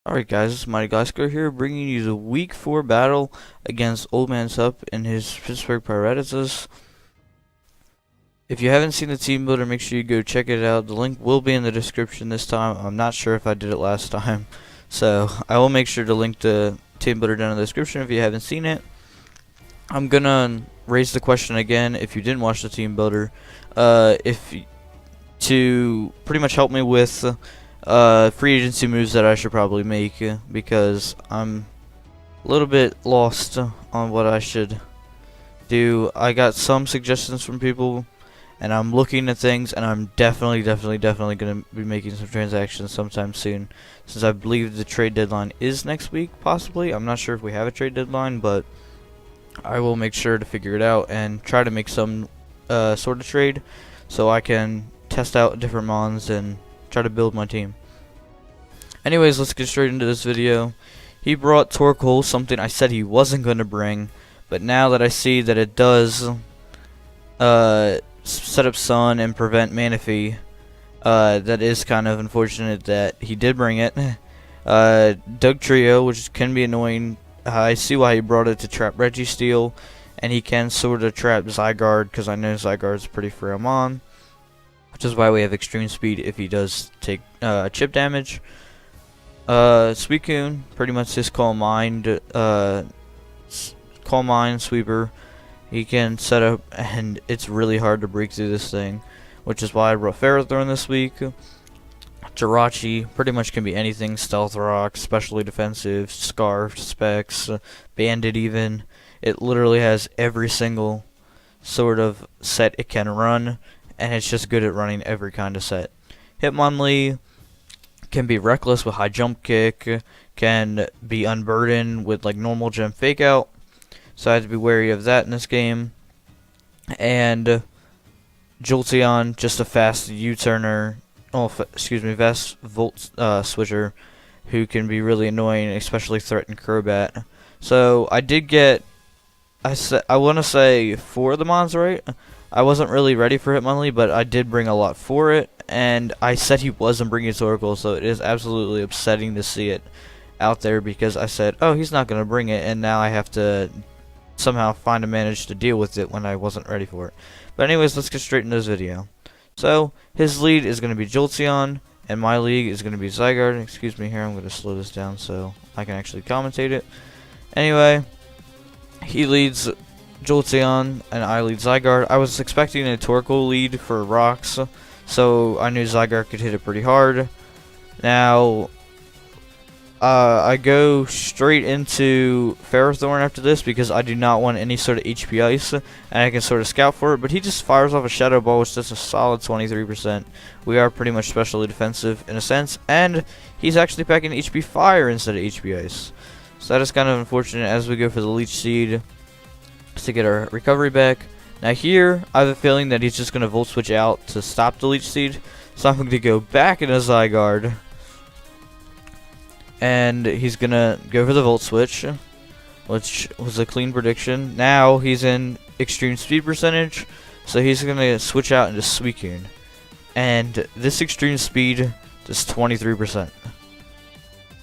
Alright guys, it's Mighty Gliscors here, bringing you the Week 4 battle against OldManTup and his Pittsburgh Pirattatas. If you haven't seen the team builder, make sure you go check it out. The link will be in the description this time. I'm not sure if I did it last time, so I will make sure to link the team builder down in the description if you haven't seen it. I'm gonna raise the question again if you didn't watch the team builder, to pretty much help me with free agency moves that I should probably make, because I'm a little bit lost on what I should do. I got some suggestions from people, and I'm looking at things, and I'm definitely going to be making some transactions sometime soon, since I believe the trade deadline is next week, possibly. I'm not sure if we have a trade deadline, but I will make sure to figure it out and try to make some sort of trade so I can test out different mons and try to build my team. Anyways, let's get straight into this video. He brought Torkoal, something I said he wasn't going to bring, but now that I see that it does set up Sun and prevent Manaphy, that is kind of unfortunate that he did bring it. Doug Trio, which can be annoying. I see why he brought it to trap Registeel, and he can sort of trap Zygarde, because I know Zygarde's pretty frail mon, which is why we have extreme speed if he does take chip damage. Suicune, pretty much his Calm Mind sweeper. He can set up, and it's really hard to break through this thing, which is why I brought Ferrothorn this week. Jirachi pretty much can be anything: Stealth Rock, specially defensive, Scarf, Specs, Bandit even. It literally has every single sort of set it can run, and it's just good at running every kind of set. Hitmonlee can be reckless with high jump kick, can be unburdened with like normal gem fake out, so I have to be wary of that in this game. And Jolteon, just a fast U-turner, fast volt switcher, who can be really annoying, especially threaten Crobat. So I did get, I want to say 4 of the mons right. I wasn't really ready for Hitmonlee, but I did bring a lot for it, and I said he wasn't bringing Torkoal, so it is absolutely upsetting to see it out there, because I said, oh, he's not going to bring it, and now I have to somehow manage to deal with it when I wasn't ready for it. But anyways, let's get straight into this video. So, his lead is going to be Jolteon, and my league is going to be Zygarde. Excuse me here, I'm going to slow this down so I can actually commentate it. Anyway, he leads Jolteon, and I lead Zygarde. I was expecting a Torkoal lead for rocks, so I knew Zygarde could hit it pretty hard. Now, I go straight into Ferrothorn after this, because I do not want any sort of HP Ice, and I can sort of scout for it, but he just fires off a Shadow Ball, which does a solid 23%. We are pretty much specially defensive in a sense, and he's actually packing HP Fire instead of HP Ice. So that is kind of unfortunate as we go for the Leech Seed to get our recovery back. Now here, I have a feeling that he's just going to Volt Switch out to stop the Leech Seed, so I'm going to go back into Zygarde, and he's going to go for the Volt Switch, which was a clean prediction. Now he's in extreme speed percentage, so he's going to switch out into Suicune, and this extreme speed does 23%.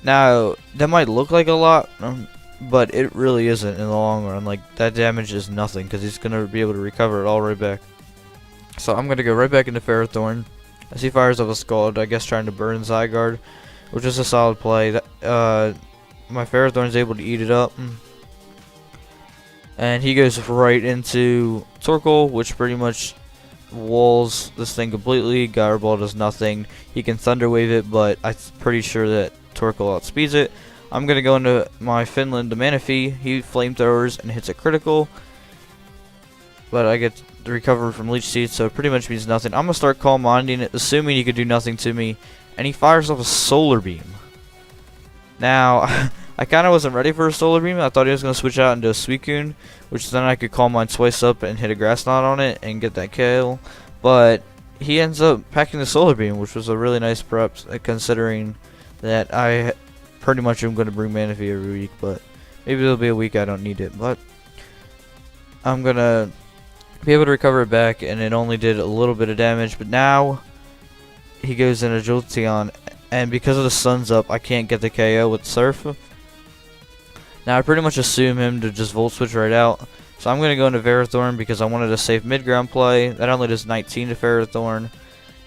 Now, that might look like a lot, but it really isn't in the long run. Like, that damage is nothing, because he's going to be able to recover it all right back. So I'm going to go right back into Ferrothorn, as he fires off a Scald, I guess trying to burn Zygarde, which is a solid play. My Ferrothorn is able to eat it up, and he goes right into Torkoal, which pretty much walls this thing completely. Gyro Ball does nothing. He can Thunder Wave it, but I'm pretty sure that Torkoal outspeeds it. I'm going to go into my Finland to Manaphy. He flamethrowers and hits a critical, but I get the recovery from Leech Seed, so it pretty much means nothing. I'm going to start Calm Minding it, assuming he could do nothing to me, and he fires off a Solar Beam. Now, I kind of wasn't ready for a Solar Beam. I thought he was going to switch out into a Suicune, which then I could Calm Mind twice up and hit a Grass Knot on it and get that kill, but he ends up packing the Solar Beam, which was a really nice prep, considering that I pretty much am going to bring Manaphy every week, but maybe there'll be a week I don't need it, but I'm going to be able to recover it back, and it only did a little bit of damage. But now he goes into Jolteon, and because of the sun's up, I can't get the KO with Surf. Now I pretty much assume him to just Volt Switch right out, so I'm going to go into Ferrothorn because I wanted a safe mid-ground play. That only does 19 to Ferrothorn,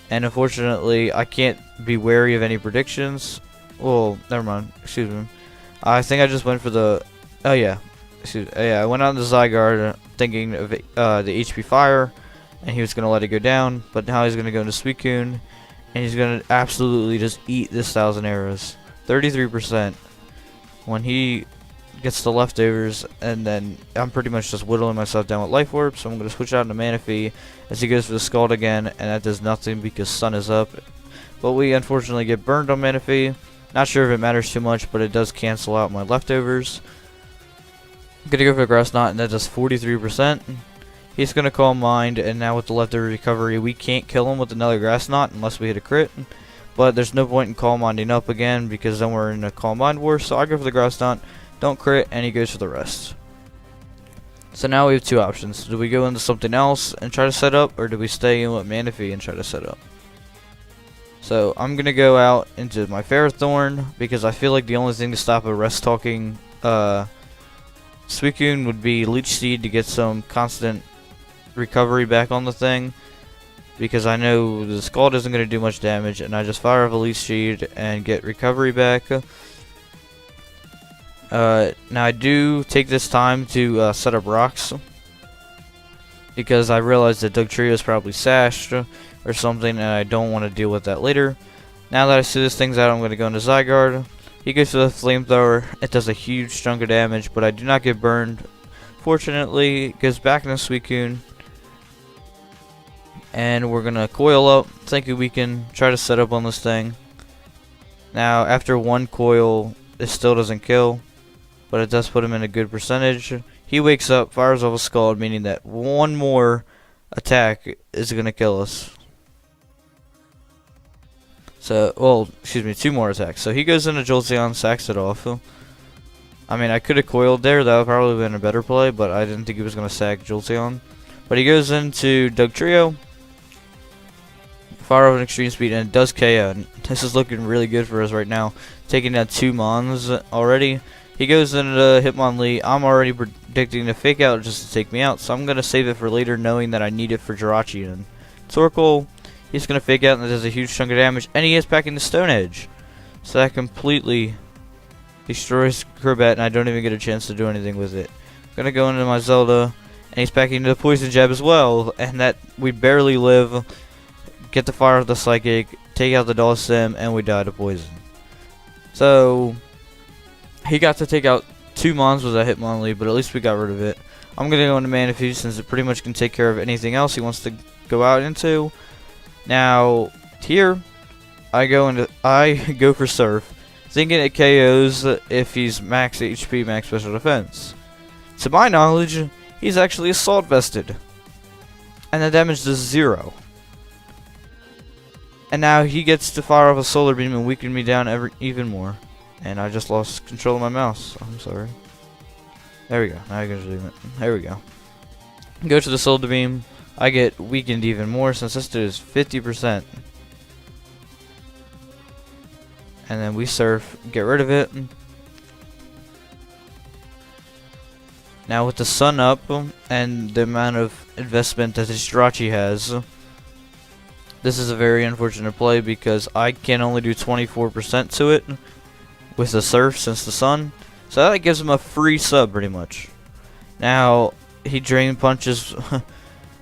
and unfortunately I can't be wary of any predictions. Well, never mind, excuse me. I think I just went for the, oh yeah, I went on the Zygarde thinking of the HP Fire, and he was going to let it go down, but now he's going to go into Suicune, and he's going to absolutely just eat this 1,000 arrows. 33%. When he gets the leftovers, and then I'm pretty much just whittling myself down with Life Orb, so I'm going to switch out into Manaphy as he goes for the Scald again, and that does nothing because Sun is up. But we unfortunately get burned on Manaphy. Not sure if it matters too much, but it does cancel out my leftovers. I'm going to go for the Grass Knot, and that does 43%. He's going to Calm Mind, and now with the leftover recovery, we can't kill him with another Grass Knot unless we hit a crit. But there's no point in Calm Minding up again because then we're in a Calm Mind war, so I go for the Grass Knot, don't crit, and he goes for the rest. So now we have two options. Do we go into something else and try to set up, or do we stay in with Manaphy and try to set up? So I'm going to go out into my Ferrothorn because I feel like the only thing to stop a rest talking Suicune would be Leech Seed to get some constant recovery back on the thing, because I know the Scald isn't going to do much damage, and I just fire off a Leech Seed and get recovery back. Now I do take this time to set up rocks, because I realize that Dugtrio is probably sashed or something, and I don't want to deal with that later. Now that I see this thing's out, I'm going to go into Zygarde. He goes for the Flamethrower. It does a huge chunk of damage, but I do not get burned. Fortunately, it goes back into Suicune. And we're going to coil up, thinking we can try to set up on this thing. Now, after one coil, it still doesn't kill, but it does put him in a good percentage. He wakes up, fires off a Scald, meaning that one more attack is going to kill us. So, well, excuse me, two more attacks. So he goes into Jolteon, sacks it off. I mean, I could have coiled there, that would probably have been a better play, but I didn't think he was going to sack Jolteon. But he goes into Dugtrio, fire off an extreme speed, and it does KO. And this is looking really good for us right now, taking down 2 Mons already. He goes into Hitmonlee. I'm already predicting a fake out just to take me out, so I'm going to save it for later, knowing that I need it for Jirachi and Torkoal. He's going to fake out, and it does a huge chunk of damage, and he is packing the Stone Edge. So that completely destroys Crobat, and I don't even get a chance to do anything with it. I'm going to go into my Zelda, and he's packing the Poison Jab as well, and that we barely live. Get the fire of the Psychic, take out the Dawsim, and we die to poison. So he got to take out 2 Mons with that Hitmonlee, but at least we got rid of it. I'm going to go into Manaphy since it pretty much can take care of anything else he wants to go out into. Now, here, I go for Surf, thinking it KOs if he's max HP, max special defense. To my knowledge, he's actually Assault Vested, and the damage does 0. And now he gets to fire off a Solar Beam and weaken me down even more. And I just lost control of my mouse. I'm sorry. There we go. Now I can zoom it. There we go. Go to the Solar Beam. I get weakened even more since this dude is 50%. And then we Surf, get rid of it. Now with the sun up and the amount of investment that this Jirachi has, this is a very unfortunate play because I can only do 24% to it with the Surf since the sun. So that gives him a free sub pretty much. Now he Drain Punches.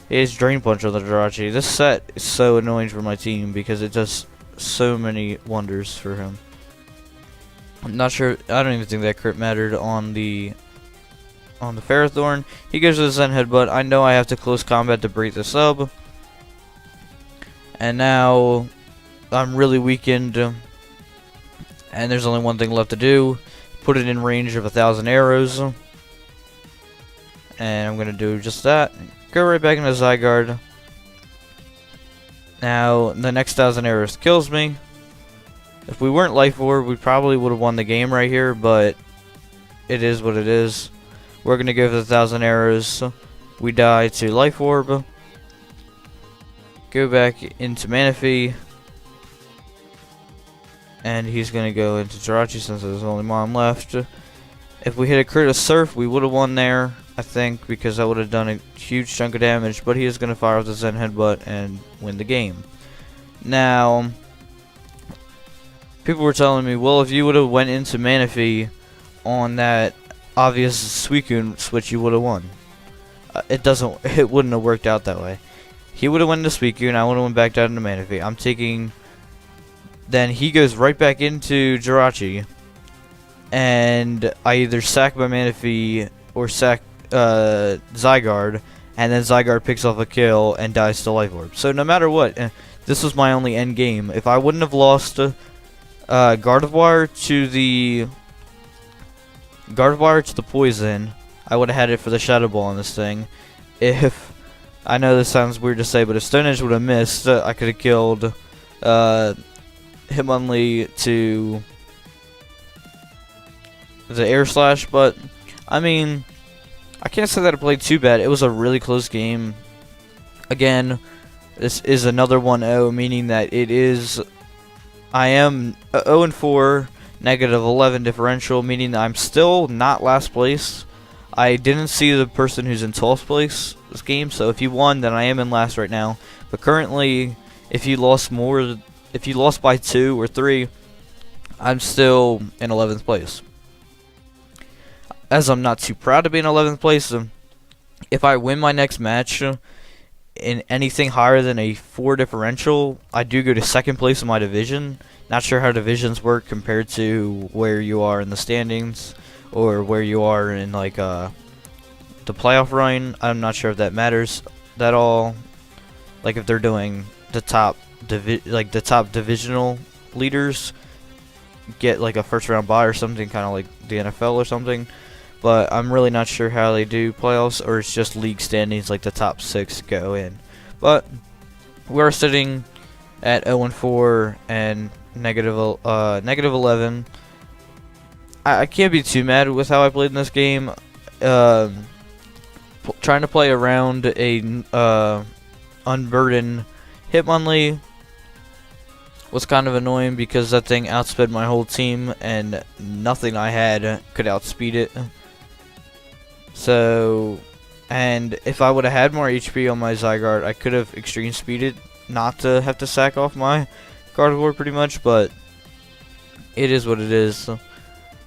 He has Drain Punch on the Jirachi. This set is so annoying for my team because it does so many wonders for him. I'm not sure. I don't even think that crit mattered on the Ferrothorn. He goes to the Zen Headbutt. I know I have to close combat to break the sub. And now I'm really weakened. And there's only one thing left to do. Put it in range of 1,000 arrows. And I'm going to do just that. Go right back into Zygarde. Now, the next 1,000 arrows kills me. If we weren't Life Orb, we probably would have won the game right here, but it is what it is. We're going to go for the 1,000 arrows. We die to Life Orb. Go back into Manaphy. and he's going to go into Jirachi since there's only Mon left. If we hit a crit of Surf, we would have won there, I think, because that would have done a huge chunk of damage, but he is going to fire with the Zen Headbutt and win the game. Now, people were telling me, well, if you would have went into Manaphy on that obvious Suicune switch, you would have won. It wouldn't have worked out that way. He would have went into Suicune, I would have went back down into Manaphy. I'm taking... Then he goes right back into Jirachi, and I either sack my Manaphy or sack Zygarde, and then Zygarde picks off a kill and dies to Life Orb. So no matter what, this was my only end game. If I wouldn't have lost Gardevoir to the poison, I would have had it for the Shadow Ball on this thing. If I know this sounds weird to say, but if Stone Edge would have missed, I could have killed Hitmonlee to the Air Slash. But I mean, I can't say that I played too bad. It was a really close game. Again, this is another 1-0, meaning that I am 0-4, -11 differential, meaning that I'm still not last place. I didn't see the person who's in 12th place this game, so if you won, then I am in last right now. But currently, if you lost by 2 or 3, I'm still in 11th place. As I'm not too proud to be in 11th place, if I win my next match in anything higher than a 4 differential, I do go to 2nd place in my division. Not sure how divisions work compared to where you are in the standings or where you are in like the playoff run. I'm not sure if that matters at all. Like if they're doing the top divisional leaders get like a first round bye or something, kind of like the NFL or something. But I'm really not sure how they do playoffs, or it's just league standings, like the top 6 go in. But we're sitting at 0-4 and -11. I can't be too mad with how I played in this game. Trying to play around a unburdened Hitmonlee was kind of annoying because that thing outsped my whole team and nothing I had could outspeed it. So, and if I would have had more HP on my Zygarde, I could have extreme speeded not to have to sack off my Gardevoir pretty much, but it is what it is.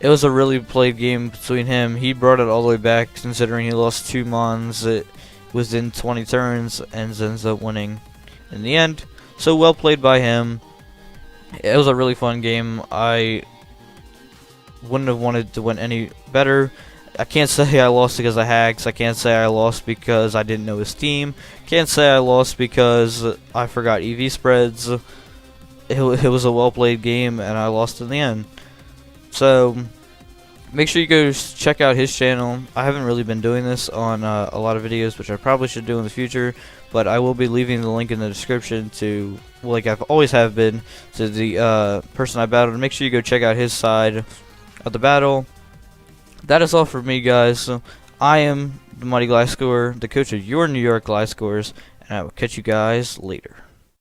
It was a really played game between him. He brought it all the way back considering he lost 2 Mons within 20 turns and ends up winning in the end. So well played by him. It was a really fun game. I wouldn't have wanted to win any better. I can't say I lost because of hacks. I can't say I lost because I didn't know his team. Can't say I lost because I forgot EV spreads. It was a well-played game, and I lost in the end. So, make sure you go check out his channel. I haven't really been doing this on a lot of videos, which I probably should do in the future. But I will be leaving the link in the description to, like I've always have been, to the person I battled. Make sure you go check out his side of the battle. That is all for me, guys. I am the Mighty Gliscor, the coach of your New York Gliscors, and I will catch you guys later.